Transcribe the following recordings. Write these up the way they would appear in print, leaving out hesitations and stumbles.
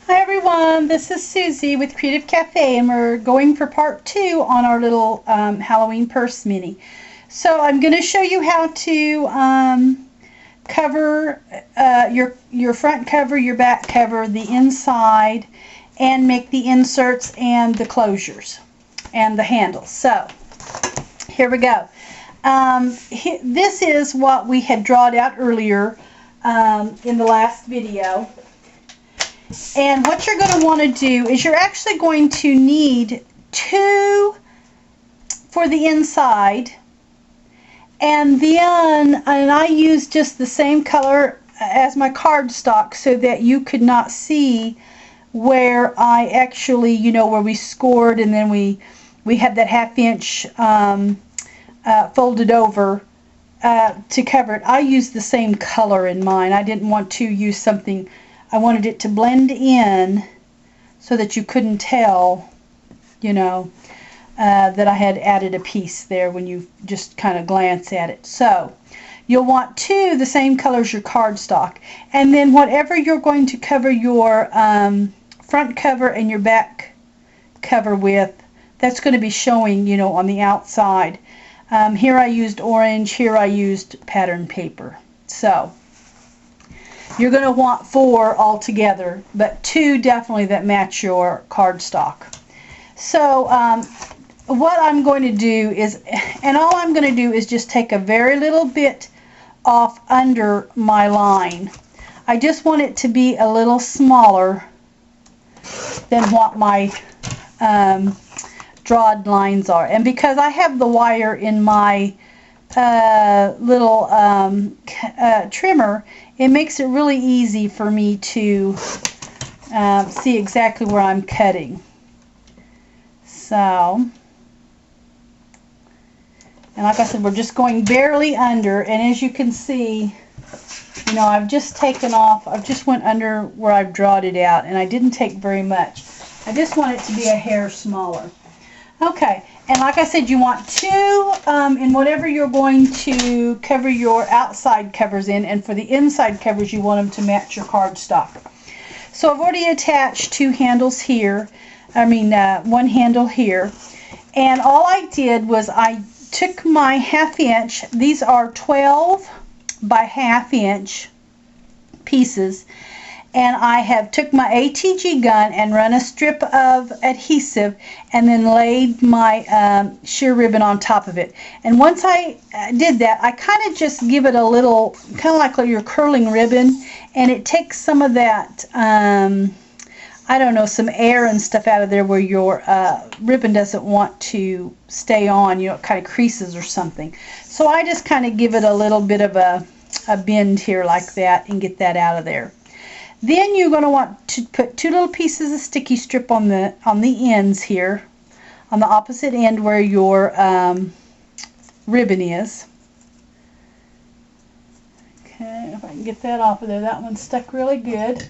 Hi everyone, this is Susie with Creative Cafe, and we're going for part 2 on our little Halloween purse mini. So I'm going to show you how to cover your front cover, your back cover, the inside, and make the inserts and the closures and the handles. So here we go. This is what we had drawn out earlier in the last video. And what you're going to want to do is you're actually going to need 2 for the inside, and then I used just the same color as my cardstock so that you could not see where I actually, where we scored, and then we had that 1/2 inch folded over to cover it. I used the same color in mine. I didn't want to use something. I wanted it to blend in so that you couldn't tell, that I had added a piece there when you just kind of glance at it. So you'll want 2 the same color as your cardstock. And then whatever you're going to cover your front cover and your back cover with, that's going to be showing, on the outside. Here I used orange, here I used pattern paper. So you're going to want 4 altogether, but 2 definitely that match your cardstock. So what I'm going to do is, and all I'm going to do is just take a very little bit off under my line. I just want it to be a little smaller than what my drawed lines are. And because I have the wire in my little trimmer, it makes it really easy for me to see exactly where I'm cutting. So, and like I said, we're just going barely under, and as you can see, I've just taken off, I've just went under where I've drawed it out, and I didn't take very much. I just want it to be a hair smaller. Okay, and like I said, you want 2 in whatever you're going to cover your outside covers in, and for the inside covers you want them to match your cardstock. So I've already attached 2 handles here, 1 handle here, and all I did was I took my 1/2 inch, these are 12 by 1/2 inch pieces, and I have took my ATG gun and run a strip of adhesive and then laid my sheer ribbon on top of it. And once I did that, I kind of just give it a little, kind of like your curling ribbon, and it takes some of that, I don't know, some air and stuff out of there where your ribbon doesn't want to stay on, it kind of creases or something. So I just kind of give it a little bit of a bend here like that and get that out of there. Then you're going to want to put 2 little pieces of sticky strip on the ends here, on the opposite end where your ribbon is. Okay, if I can get that off of there. That one's stuck really good.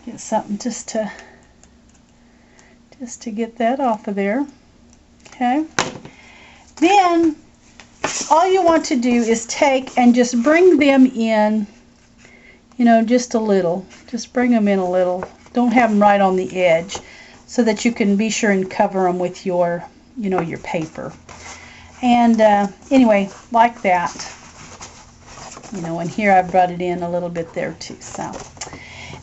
Get something just to get that off of there. Okay. Then all you want to do is take and just bring them in, just a little. Just bring them in a little. Don't have them right on the edge, so that you can be sure and cover them with your, your paper. And anyway, like that. And here I brought it in a little bit there too. So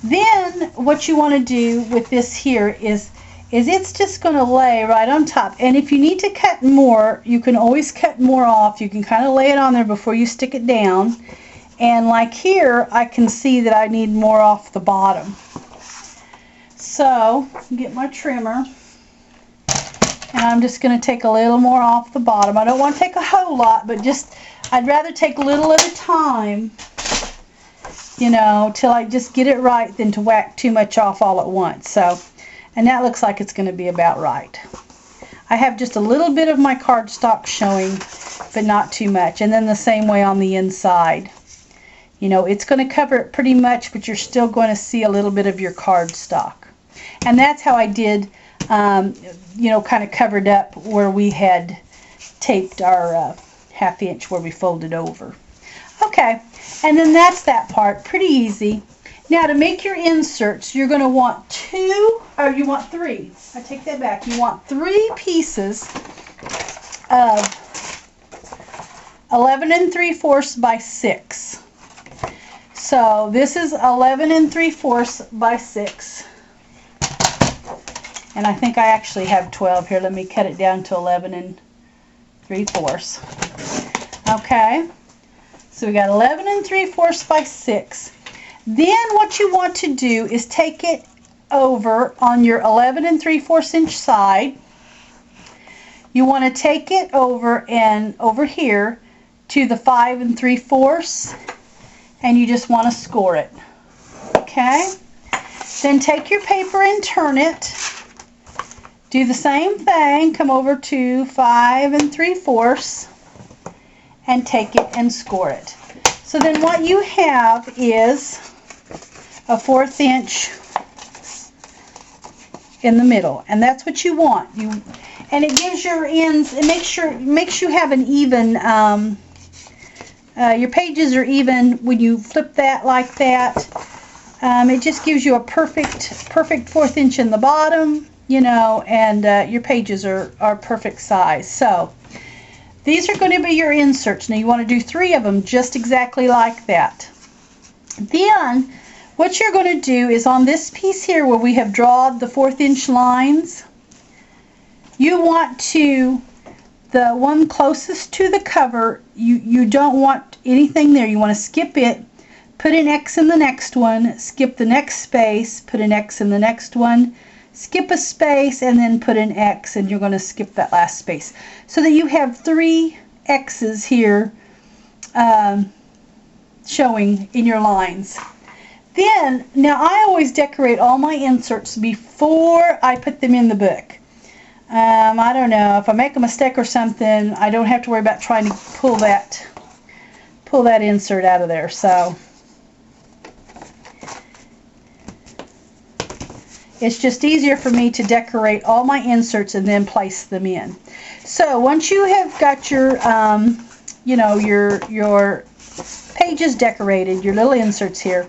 then what you want to do with this here is it's just going to lay right on top. And if you need to cut more, you can always cut more off. You can kind of lay it on there before you stick it down. And like here, I can see that I need more off the bottom. So, get my trimmer, and I'm just going to take a little more off the bottom. I don't want to take a whole lot, but I'd rather take little at a time, till I just get it right than to whack too much off all at once. So, and that looks like it's going to be about right. I have just a little bit of my cardstock showing, but not too much. And then the same way on the inside. It's going to cover it pretty much, but you're still going to see a little bit of your cardstock. And that's how I did, kind of covered up where we had taped our 1/2 inch where we folded over. Okay, and then that's that part. Pretty easy. Now to make your inserts, you're going to want you want 3. I take that back. You want 3 pieces of 11 3/4 by 6. So this is 11 3/4 by 6. And I think I actually have 12 here. Let me cut it down to 11 3/4. Okay. So we got 11 3/4 by 6. Then what you want to do is take it over on your 11 3/4 inch side. You want to take it over and over here to the 5 3/4, and you just want to score it. Okay? Then take your paper and turn it. Do the same thing. Come over to 5 3/4 and take it and score it. So then what you have is a 1/4 inch in the middle, and that's what you want. And it gives your ends. It makes you have an even. Your pages are even when you flip that like that. It just gives you a perfect 1/4 inch in the bottom, you know, and your pages are perfect size. So these are going to be your inserts. Now you want to do 3 of them just exactly like that. Then what you're going to do is on this piece here where we have drawn the 1/4 inch lines, you want to, the one closest to the cover, you don't want anything there. You want to skip it, put an X in the next one, skip the next space, put an X in the next one, skip a space, and then put an X, and you're going to skip that last space. So that you have 3 X's here showing in your lines. Then, now I always decorate all my inserts before I put them in the book. I don't know, if I make a mistake or something, I don't have to worry about trying to pull that insert out of there. So it's just easier for me to decorate all my inserts and then place them in. So once you have got your you know, your pages decorated, your little inserts here,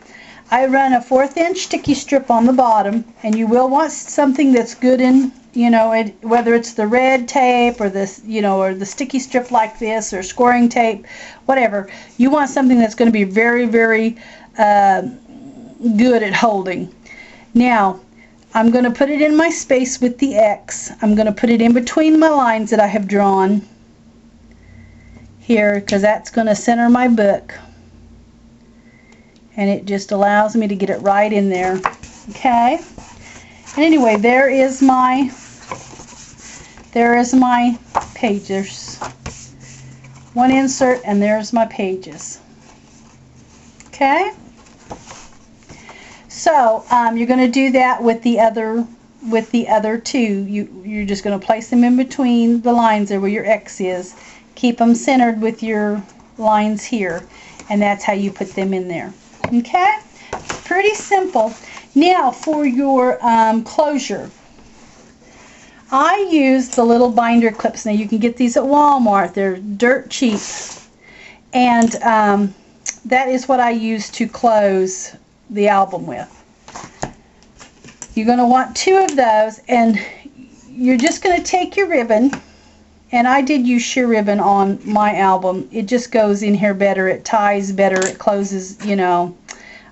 I run a 1/4 inch sticky strip on the bottom, and you will want something that's good in, you know, whether it's the red tape or this, you know, or the sticky strip like this, or scoring tape, whatever. You want something that's going to be very, very good at holding. Now, I'm going to put it in my space with the X. I'm going to put it in between my lines that I have drawn here, because that's going to center my book. And it just allows me to get it right in there. Okay? And anyway, there is my page. There's one insert, and there's my pages. Okay? So you're going to do that with the other 2. You're just going to place them in between the lines there where your X is. Keep them centered with your lines here, and that's how you put them in there. Okay? Pretty simple. Now for your closure, I use the little binder clips. Now you can get these at Walmart. They're dirt cheap, and that is what I use to close the album with. You're going to want 2 of those, and you're just going to take your ribbon, and I did use sheer ribbon on my album. It just goes in here better. It ties better. It closes, you know,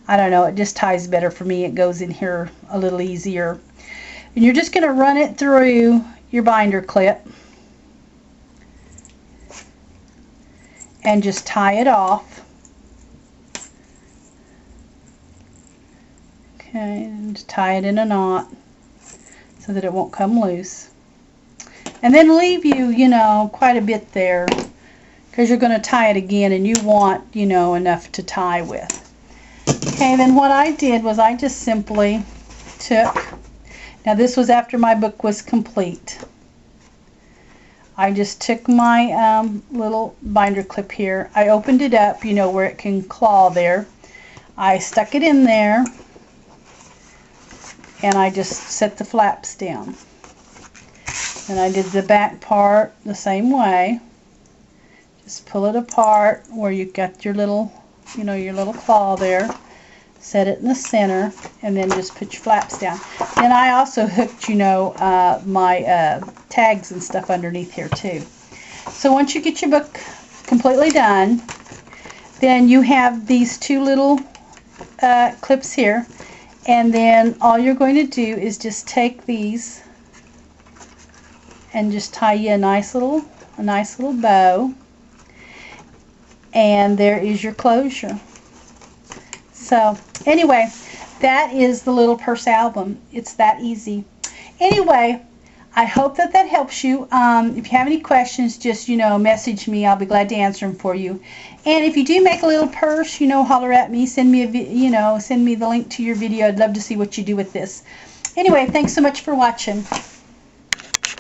I don't know, it just ties better for me. It goes in here a little easier. And you're just going to run it through your binder clip and just tie it off. Okay, and tie it in a knot so that it won't come loose. And then leave you know, quite a bit there, because you're going to tie it again, and you want, you know, enough to tie with. Okay, then what I did was I just simply took, now this was after my book was complete, I just took my little binder clip here. I opened it up, you know, where it can claw there. I stuck it in there, and I just set the flaps down. And I did the back part the same way. Just pull it apart where you've got your little, you know, your little claw there. set it in the center, and then just put your flaps down. Then I also hooked, you know, my tags and stuff underneath here too. So once you get your book completely done, then you have these two little clips here, and then all you're going to do is just take these and just tie you a nice little bow, and there is your closure. So anyway, that is the little purse album. It's that easy. Anyway, I hope that that helps you. If you have any questions, just, you know, message me. I'll be glad to answer them for you. And if you do make a little purse, you know, holler at me. Send me send me the link to your video. I'd love to see what you do with this. Anyway, thanks so much for watching.